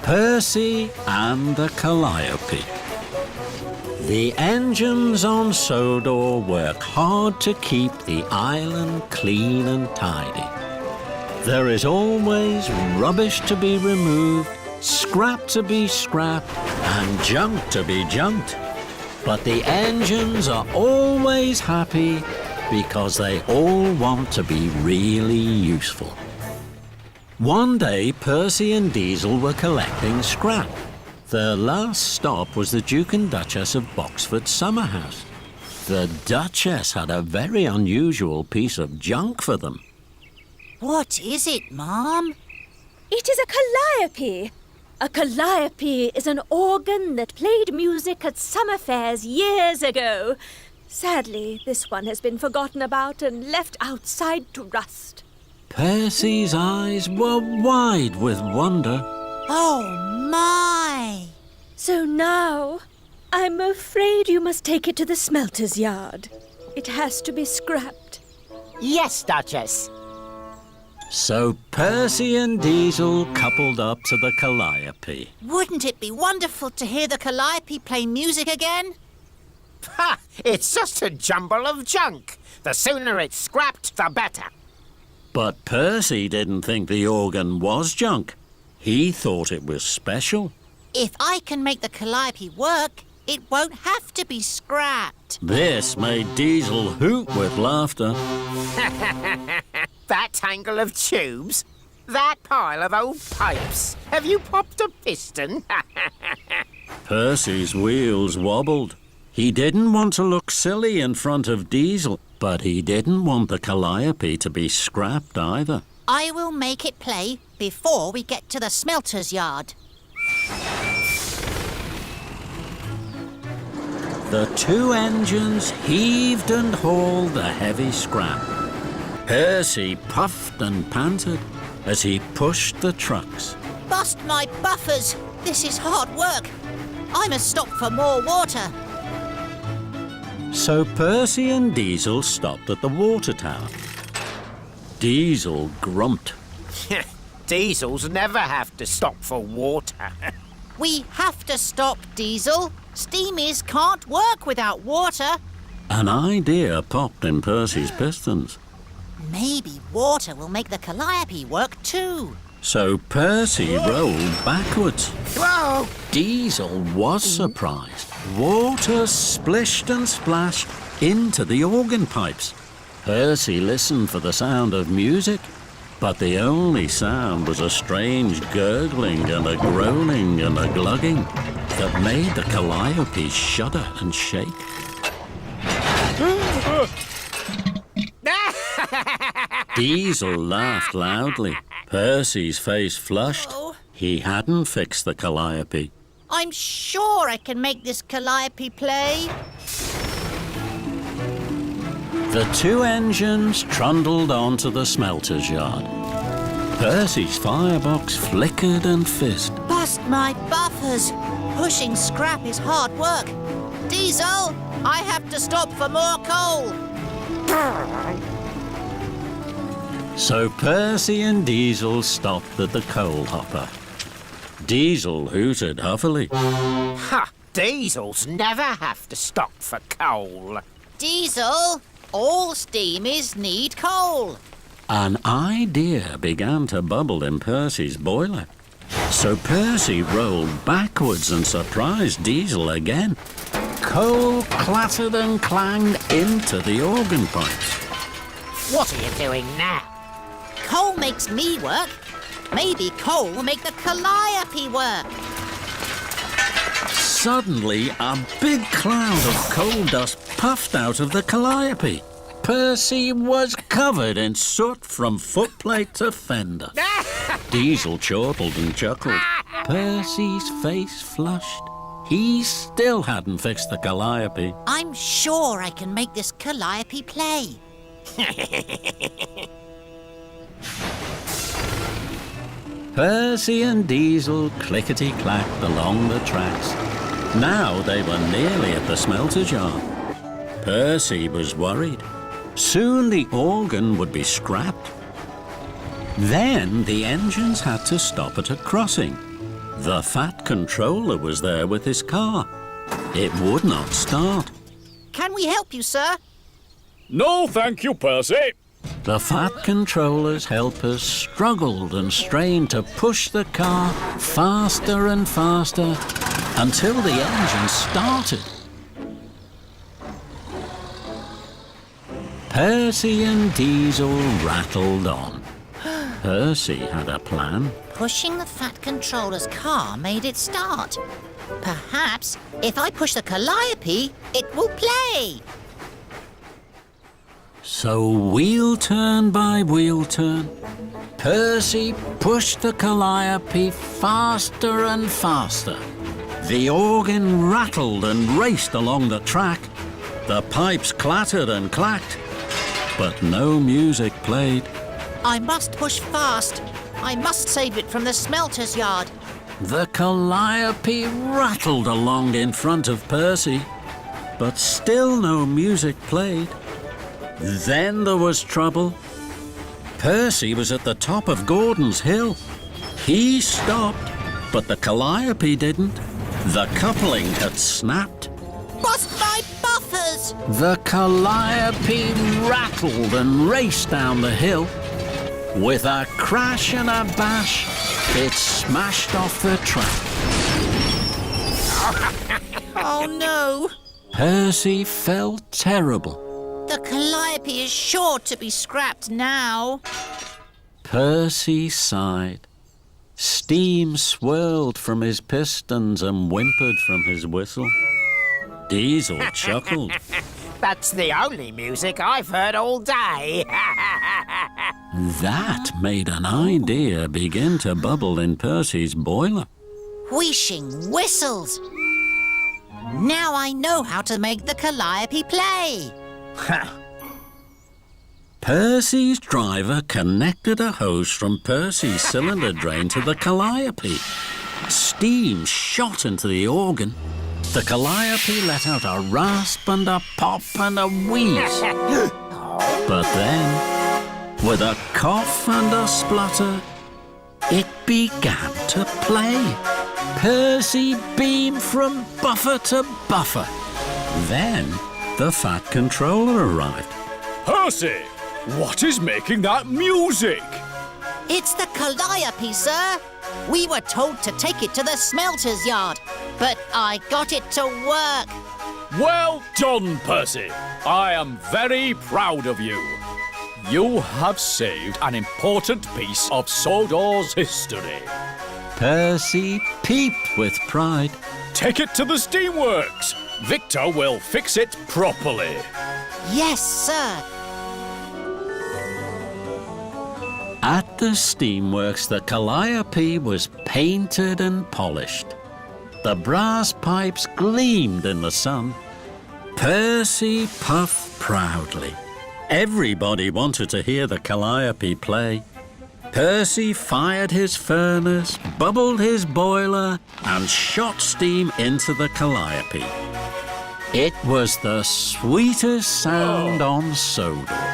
Percy and the Calliope. The engines on Sodor work hard to keep the island clean and tidy. There is always rubbish to be removed, scrap to be scrapped, and junk to be junked. But the engines are always happy because they all want to be really useful. One day, Percy and Diesel were collecting scrap. Their last stop was the Duke and Duchess of Boxford's summer house. The Duchess had a very unusual piece of junk for them. What is it, Mom? It is a calliope. A calliope is an organ that played music at summer fairs years ago. Sadly, this one has been forgotten about and left outside to rust. Percy's eyes were wide with wonder. Oh, my! So now, I'm afraid you must take it to the smelter's yard. It has to be scrapped. Yes, Duchess. So Percy and Diesel coupled up to the Calliope. Wouldn't it be wonderful to hear the Calliope play music again? Ha! It's just a jumble of junk. The sooner it's scrapped, the better. But Percy didn't think the organ was junk. He thought it was special. If I can make the Calliope work, it won't have to be scrapped. This made Diesel hoot with laughter. That tangle of tubes? That pile of old pipes? Have you popped a piston? Percy's wheels wobbled. He didn't want to look silly in front of Diesel, but he didn't want the Calliope to be scrapped either. I will make it play before we get to the smelter's yard. The two engines heaved and hauled the heavy scrap. Percy puffed and panted as he pushed the trucks. Bust my buffers! This is hard work. I must stop for more water. So Percy and Diesel stopped at the water tower. Diesel grumped. Diesels never have to stop for water. We have to stop, Diesel. Steamies can't work without water. An idea popped in Percy's pistons. Maybe water will make the Calliope work too. So Percy rolled backwards. Whoa! Diesel was surprised. Water splished and splashed into the organ pipes. Percy listened for the sound of music, but the only sound was a strange gurgling and a groaning and a glugging that made the Calliope shudder and shake. Diesel laughed loudly. Percy's face flushed. Oh. He hadn't fixed the Calliope. I'm sure I can make this Calliope play. The two engines trundled onto the smelter's yard. Percy's firebox flickered and fizzed. Bust my buffers. Pushing scrap is hard work. Diesel, I have to stop for more coal. So Percy and Diesel stopped at the coal hopper. Diesel hooted huffily. Ha! Diesels never have to stop for coal. Diesel, all steamies need coal. An idea began to bubble in Percy's boiler. So Percy rolled backwards and surprised Diesel again. Coal clattered and clanged into the organ pipes. What are you doing now? Coal makes me work. Maybe coal will make the Calliope work. Suddenly, a big cloud of coal dust puffed out of the Calliope. Percy was covered in soot from footplate to fender. Diesel chortled and chuckled. Percy's face flushed. He still hadn't fixed the Calliope. I'm sure I can make this Calliope play. Percy and Diesel clickety-clacked along the tracks. Now they were nearly at the smelter's yard. Percy was worried. Soon the organ would be scrapped. Then the engines had to stop at a crossing. The Fat Controller was there with his car. It would not start. Can we help you, sir? No, thank you, Percy. The Fat Controller's helpers struggled and strained to push the car faster and faster until the engine started. Percy and Diesel rattled on. Percy had a plan. Pushing the Fat Controller's car made it start. Perhaps if I push the Calliope, it will play. So wheel turn by wheel turn, Percy pushed the Calliope faster and faster. The organ rattled and raced along the track. The pipes clattered and clacked, but no music played. I must push fast. I must save it from the smelter's yard. The Calliope rattled along in front of Percy, but still no music played. Then there was trouble. Percy was at the top of Gordon's Hill. He stopped, but the Calliope didn't. The coupling had snapped. Bust my buffers! The Calliope rattled and raced down the hill. With a crash and a bash, it smashed off the track. Oh no! Percy felt terrible. The Calliope is sure to be scrapped now. Percy sighed. Steam swirled from his pistons and whimpered from his whistle. Diesel chuckled. That's the only music I've heard all day. That made an idea begin to bubble in Percy's boiler. Wheeshing whistles. Now I know how to make the Calliope play. Percy's driver connected a hose from Percy's cylinder drain to the Calliope. Steam shot into the organ. The Calliope let out a rasp and a pop and a wheeze. But then, with a cough and a splutter, it began to play. Percy beamed from buffer to buffer. Then the Fat Controller arrived. Percy, what is making that music? It's the Calliope, sir. We were told to take it to the smelter's yard, but I got it to work. Well done, Percy. I am very proud of you. You have saved an important piece of Sodor's history. Percy peeped with pride. Take it to the steamworks. Victor will fix it properly. Yes, sir. At the steamworks, the Calliope was painted and polished. The brass pipes gleamed in the sun. Percy puffed proudly. Everybody wanted to hear the Calliope play. Percy fired his furnace, bubbled his boiler, and shot steam into the Calliope. It was the sweetest sound on Sodor.